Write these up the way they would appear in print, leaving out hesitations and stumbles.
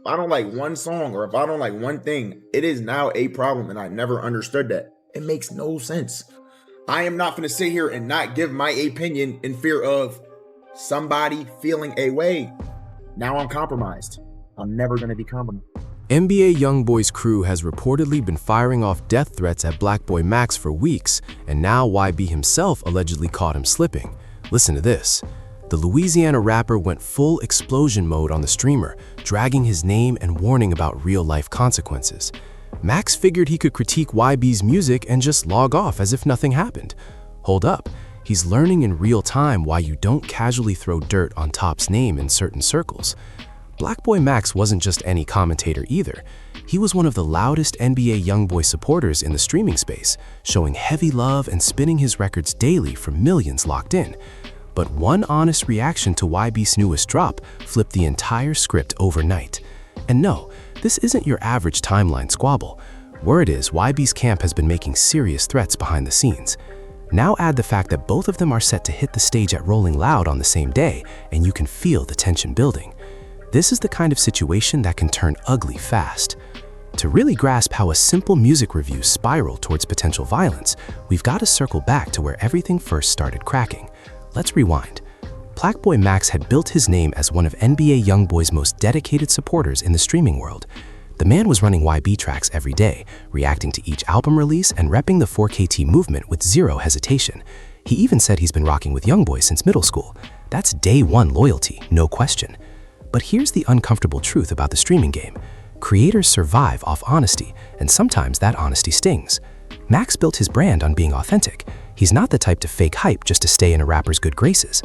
I don't like one song or if I don't like one thing, it is now a problem, and I never understood that. It makes no sense. I am not going to sit here and not give my opinion in fear of somebody feeling a way. Now I'm compromised. I'm never going to be compromised. NBA YoungBoy's crew has reportedly been firing off death threats at Plaqboy Max for weeks, and now YB himself allegedly caught him slipping. Listen to this. The Louisiana rapper went full explosion mode on the streamer, dragging his name and warning about real-life consequences. Max figured he could critique YB's music and just log off as if nothing happened. Hold up, he's learning in real time why you don't casually throw dirt on Top's name in certain circles. Plaqboy Max wasn't just any commentator either. He was one of the loudest NBA YoungBoy supporters in the streaming space, showing heavy love and spinning his records daily for millions locked in. But one honest reaction to YB's newest drop flipped the entire script overnight. And no, this isn't your average timeline squabble. Word is YB's camp has been making serious threats behind the scenes. Now add the fact that both of them are set to hit the stage at Rolling Loud on the same day, and you can feel the tension building. This is the kind of situation that can turn ugly fast. To really grasp how a simple music review spiraled towards potential violence, we've got to circle back to where everything first started cracking. Let's rewind. Plaqboy Max had built his name as one of NBA YoungBoy's most dedicated supporters in the streaming world. The man was running YB tracks every day, reacting to each album release and repping the 4KT movement with zero hesitation. He even said he's been rocking with YoungBoy since middle school. That's day one loyalty, no question. But here's the uncomfortable truth about the streaming game. Creators survive off honesty, and sometimes that honesty stings. Max built his brand on being authentic. He's not the type to fake hype just to stay in a rapper's good graces.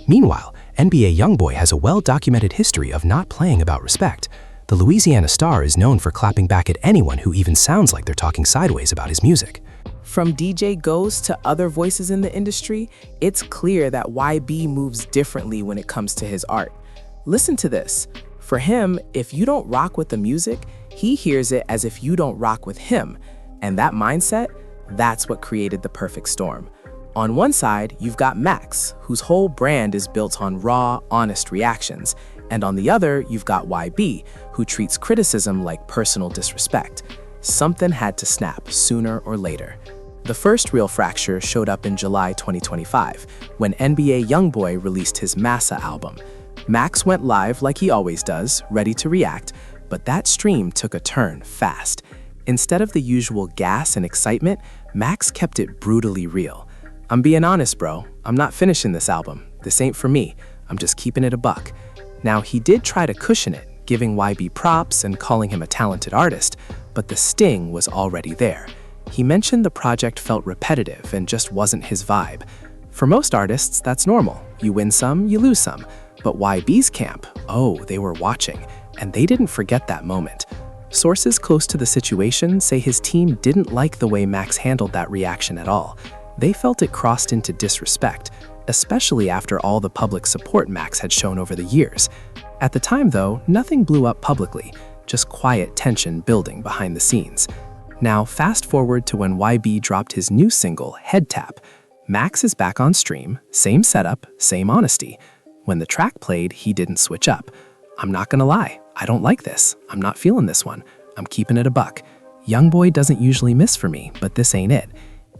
Meanwhile, NBA YoungBoy has a well-documented history of not playing about respect. The Louisiana star is known for clapping back at anyone who even sounds like they're talking sideways about his music. From DJ Ghost to other voices in the industry, it's clear that YB moves differently when it comes to his art. Listen to this. For him, if you don't rock with the music, he hears it as if you don't rock with him. And that mindset, that's what created the perfect storm. On one side, you've got Max, whose whole brand is built on raw, honest reactions. And on the other, you've got YB, who treats criticism like personal disrespect. Something had to snap sooner or later. The first real fracture showed up in July 2025, when NBA YoungBoy released his Massa album. Max went live like he always does, ready to react, but that stream took a turn fast. Instead of the usual gas and excitement, Max kept it brutally real. "I'm being honest, bro. I'm not finishing this album. This ain't for me. I'm just keeping it a buck." Now, he did try to cushion it, giving YB props and calling him a talented artist, but the sting was already there. He mentioned the project felt repetitive and just wasn't his vibe. For most artists, that's normal. You win some, you lose some. But YB's camp, oh, they were watching, and they didn't forget that moment. Sources close to the situation say his team didn't like the way Max handled that reaction at all. They felt it crossed into disrespect, especially after all the public support Max had shown over the years. At the time, though, nothing blew up publicly, just quiet tension building behind the scenes. Now, fast forward to when YB dropped his new single, Head Tap. Max is back on stream, same setup, same honesty. When the track played, he didn't switch up. "I'm not gonna lie, I don't like this. I'm not feeling this one. I'm keeping it a buck. YoungBoy doesn't usually miss for me, but this ain't it."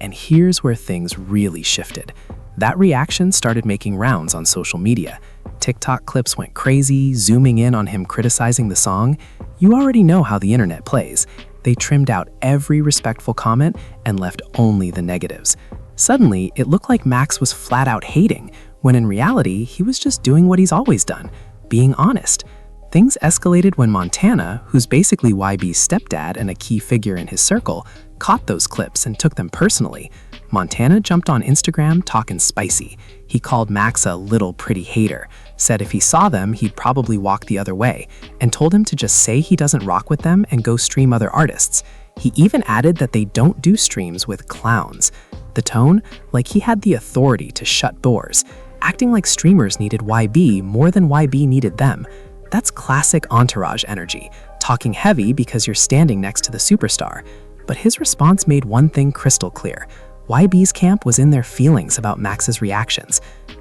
And here's where things really shifted. That reaction started making rounds on social media. TikTok clips went crazy, zooming in on him criticizing the song. You already know how the internet plays. They trimmed out every respectful comment and left only the negatives. Suddenly, it looked like Max was flat out hating, when in reality, he was just doing what he's always done, being honest. Things escalated when Montana, who's basically YB's stepdad and a key figure in his circle, caught those clips and took them personally. Montana jumped on Instagram talking spicy. He called Max a little pretty hater, said if he saw them, he'd probably walk the other way, and told him to just say he doesn't rock with them and go stream other artists. He even added that they don't do streams with clowns. The tone, like he had the authority to shut doors, acting like streamers needed YB more than YB needed them. That's classic entourage energy, talking heavy because you're standing next to the superstar. But his response made one thing crystal clear. YB's camp was in their feelings about Max's reactions.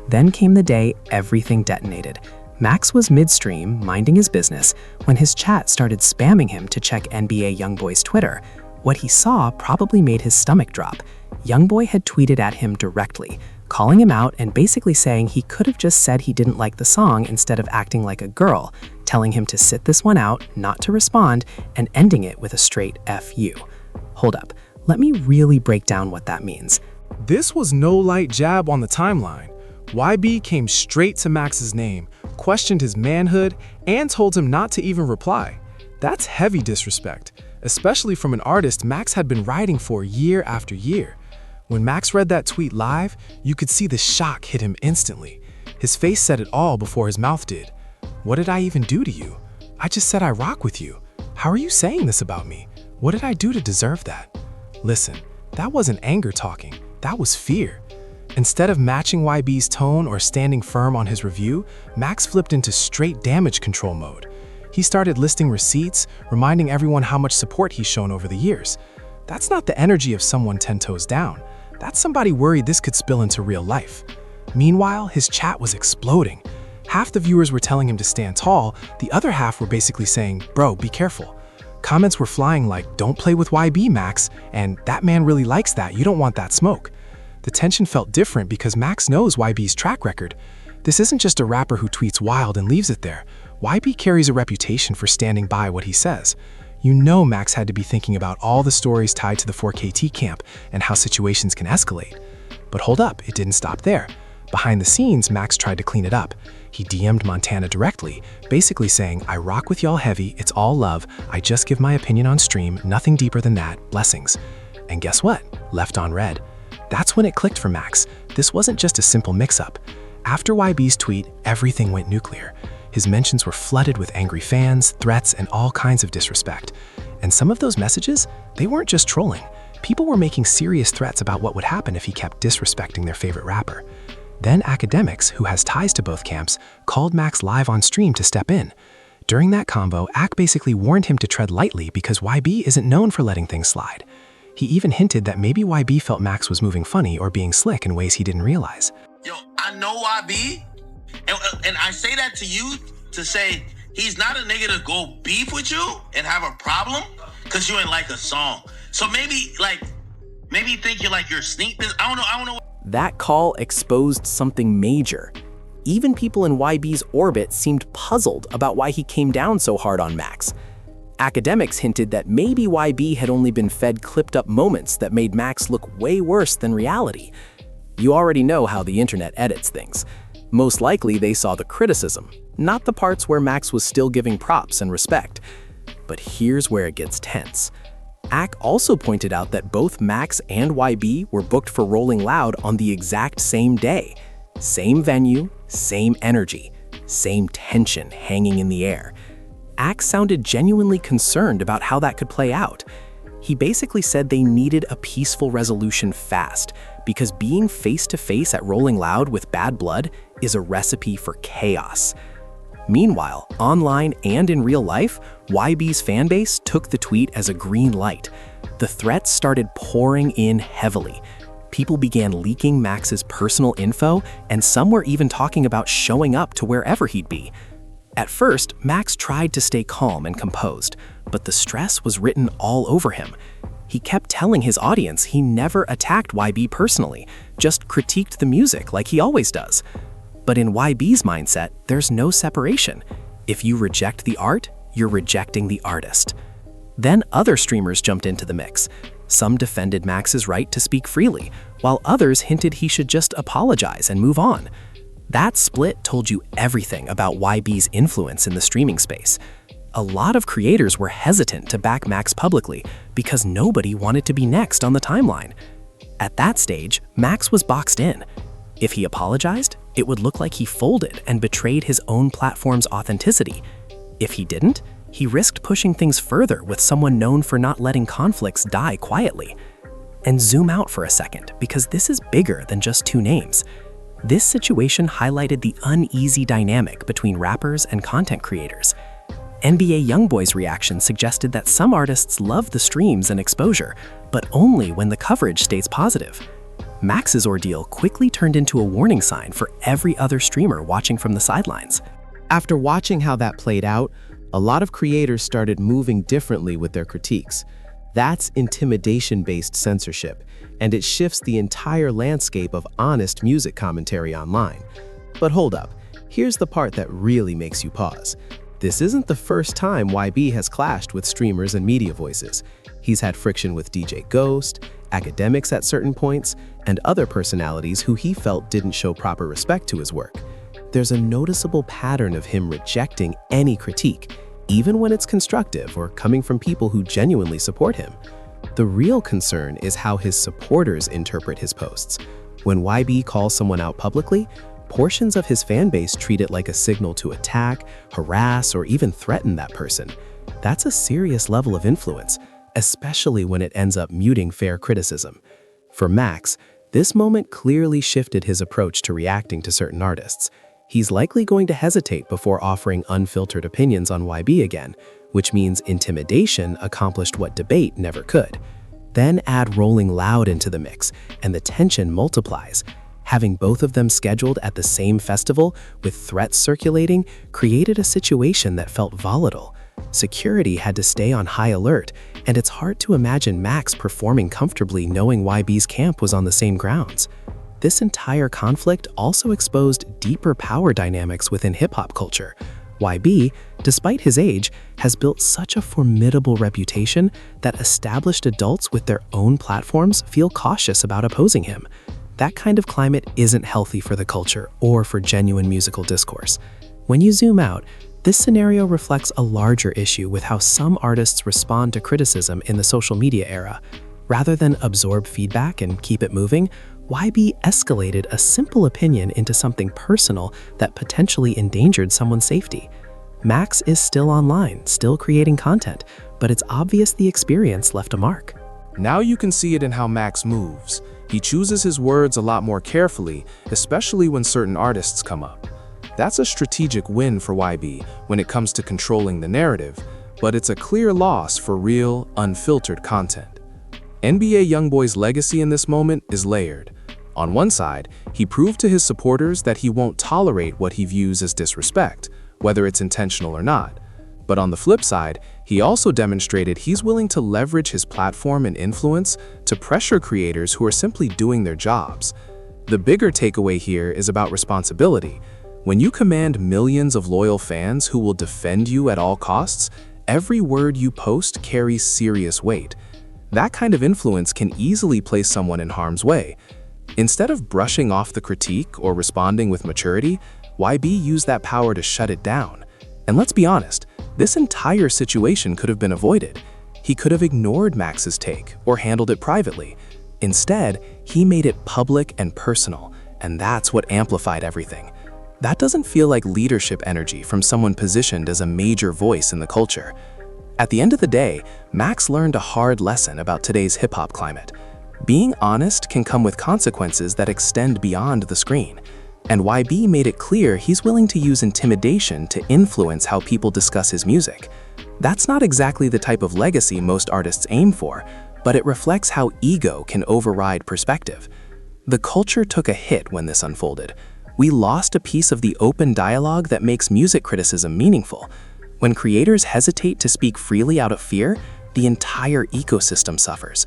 Then came the day everything detonated. Max was midstream, minding his business, when his chat started spamming him to check NBA YoungBoy's Twitter. What he saw probably made his stomach drop. YoungBoy had tweeted at him directly, calling him out and basically saying he could have just said he didn't like the song instead of acting like a girl, telling him to sit this one out, not to respond, and ending it with a straight F you. Hold up, let me really break down what that means. This was no light jab on the timeline. YB came straight to Max's name, questioned his manhood, and told him not to even reply. That's heavy disrespect, especially from an artist Max had been writing for year after year. When Max read that tweet live, you could see the shock hit him instantly. His face said it all before his mouth did. What did I even do to you? I just said I rock with you. How are you saying this about me? What did I do to deserve that? Listen, that wasn't anger talking, that was fear. Instead of matching YB's tone or standing firm on his review, Max flipped into straight damage control mode. He started listing receipts, reminding everyone how much support he's shown over the years. That's not the energy of someone 10 toes down. That's somebody worried this could spill into real life. Meanwhile, his chat was exploding. Half the viewers were telling him to stand tall, the other half were basically saying, "Bro, be careful." Comments were flying like, "Don't play with YB, Max," and "That man really likes that, you don't want that smoke." The tension felt different because Max knows YB's track record. This isn't just a rapper who tweets wild and leaves it there. YB carries a reputation for standing by what he says. You know Max had to be thinking about all the stories tied to the 4KT camp and how situations can escalate. But hold up, it didn't stop there. Behind the scenes, Max tried to clean it up. He DM'd Montana directly, basically saying, "I rock with y'all heavy, it's all love, I just give my opinion on stream, nothing deeper than that, blessings." And guess what? Left on red. That's when it clicked for Max. This wasn't just a simple mix-up. After YB's tweet, everything went nuclear. His mentions were flooded with angry fans, threats, and all kinds of disrespect. And some of those messages, they weren't just trolling. People were making serious threats about what would happen if he kept disrespecting their favorite rapper. Then Academics, who has ties to both camps, called Max live on stream to step in. During that convo, Ac basically warned him to tread lightly because YB isn't known for letting things slide. He even hinted that maybe YB felt Max was moving funny or being slick in ways he didn't realize. Yo, I know YB, and I say that to you to say he's not a nigga to go beef with you and have a problem because you ain't like a song. So maybe think you're sneak this. I don't know. That call exposed something major. Even people in YB's orbit seemed puzzled about why he came down so hard on Max. Academics hinted that maybe YB had only been fed clipped-up moments that made Max look way worse than reality. You already know how the internet edits things. Most likely they saw the criticism, not the parts where Max was still giving props and respect. But here's where it gets tense. Ac also pointed out that both Max and YB were booked for Rolling Loud on the exact same day. Same venue, same energy, same tension hanging in the air. Ac sounded genuinely concerned about how that could play out. He basically said they needed a peaceful resolution fast, because being face-to-face at Rolling Loud with bad blood is a recipe for chaos. Meanwhile, online and in real life, YB's fanbase took the tweet as a green light. The threats started pouring in heavily. People began leaking Max's personal info, and some were even talking about showing up to wherever he'd be. At first, Max tried to stay calm and composed, but the stress was written all over him. He kept telling his audience he never attacked YB personally, just critiqued the music like he always does. But in YB's mindset, there's no separation. If you reject the art, you're rejecting the artist. Then other streamers jumped into the mix. Some defended Max's right to speak freely, while others hinted he should just apologize and move on. That split told you everything about YB's influence in the streaming space. A lot of creators were hesitant to back Max publicly because nobody wanted to be next on the timeline. At that stage, Max was boxed in. If he apologized, it would look like he folded and betrayed his own platform's authenticity. If he didn't, he risked pushing things further with someone known for not letting conflicts die quietly. And zoom out for a second, because this is bigger than just two names. This situation highlighted the uneasy dynamic between rappers and content creators. NBA YoungBoy's reaction suggested that some artists love the streams and exposure, but only when the coverage stays positive. Max's ordeal quickly turned into a warning sign for every other streamer watching from the sidelines. After watching how that played out, a lot of creators started moving differently with their critiques. That's intimidation-based censorship, and it shifts the entire landscape of honest music commentary online. But hold up, here's the part that really makes you pause. This isn't the first time YB has clashed with streamers and media voices. He's had friction with DJ Ghost, academics at certain points, and other personalities who he felt didn't show proper respect to his work. There's a noticeable pattern of him rejecting any critique, even when it's constructive or coming from people who genuinely support him. The real concern is how his supporters interpret his posts. When YB calls someone out publicly, portions of his fanbase treat it like a signal to attack, harass, or even threaten that person. That's a serious level of influence, especially when it ends up muting fair criticism. For Max, this moment clearly shifted his approach to reacting to certain artists. He's likely going to hesitate before offering unfiltered opinions on YB again, which means intimidation accomplished what debate never could. Then add Rolling Loud into the mix, and the tension multiplies. Having both of them scheduled at the same festival with threats circulating created a situation that felt volatile. Security had to stay on high alert, and it's hard to imagine Max performing comfortably knowing YB's camp was on the same grounds. This entire conflict also exposed deeper power dynamics within hip-hop culture. YB, despite his age, has built such a formidable reputation that established adults with their own platforms feel cautious about opposing him. That kind of climate isn't healthy for the culture or for genuine musical discourse. When you zoom out, this scenario reflects a larger issue with how some artists respond to criticism in the social media era. Rather than absorb feedback and keep it moving, YB escalated a simple opinion into something personal that potentially endangered someone's safety. Max is still online, still creating content, but it's obvious the experience left a mark. Now you can see it in how Max moves. He chooses his words a lot more carefully, especially when certain artists come up. That's a strategic win for YB when it comes to controlling the narrative, but it's a clear loss for real, unfiltered content. NBA YoungBoy's legacy in this moment is layered. On one side, he proved to his supporters that he won't tolerate what he views as disrespect, whether it's intentional or not. But on the flip side, he also demonstrated he's willing to leverage his platform and influence to pressure creators who are simply doing their jobs. The bigger takeaway here is about responsibility. When you command millions of loyal fans who will defend you at all costs, every word you post carries serious weight. That kind of influence can easily place someone in harm's way. Instead of brushing off the critique or responding with maturity, YB used that power to shut it down. And let's be honest, this entire situation could have been avoided. He could have ignored Max's take or handled it privately. Instead, he made it public and personal, and that's what amplified everything. That doesn't feel like leadership energy from someone positioned as a major voice in the culture. At the end of the day, Max learned a hard lesson about today's hip-hop climate. Being honest can come with consequences that extend beyond the screen. And YB made it clear he's willing to use intimidation to influence how people discuss his music. That's not exactly the type of legacy most artists aim for, but it reflects how ego can override perspective. The culture took a hit when this unfolded. We lost a piece of the open dialogue that makes music criticism meaningful. When creators hesitate to speak freely out of fear, the entire ecosystem suffers.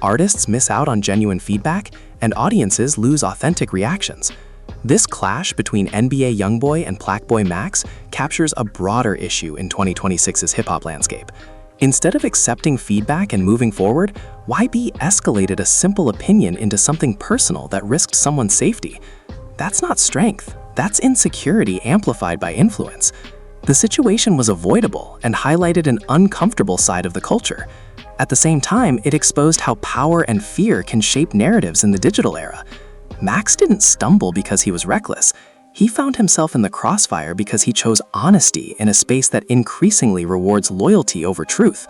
Artists miss out on genuine feedback, and audiences lose authentic reactions. This clash between NBA YoungBoy and Plaqboy Max captures a broader issue in 2026's hip-hop landscape. Instead of accepting feedback and moving forward, YB escalated a simple opinion into something personal that risked someone's safety. That's not strength, that's insecurity amplified by influence. The situation was avoidable and highlighted an uncomfortable side of the culture. At the same time, it exposed how power and fear can shape narratives in the digital era. Max didn't stumble because he was reckless. He found himself in the crossfire because he chose honesty in a space that increasingly rewards loyalty over truth.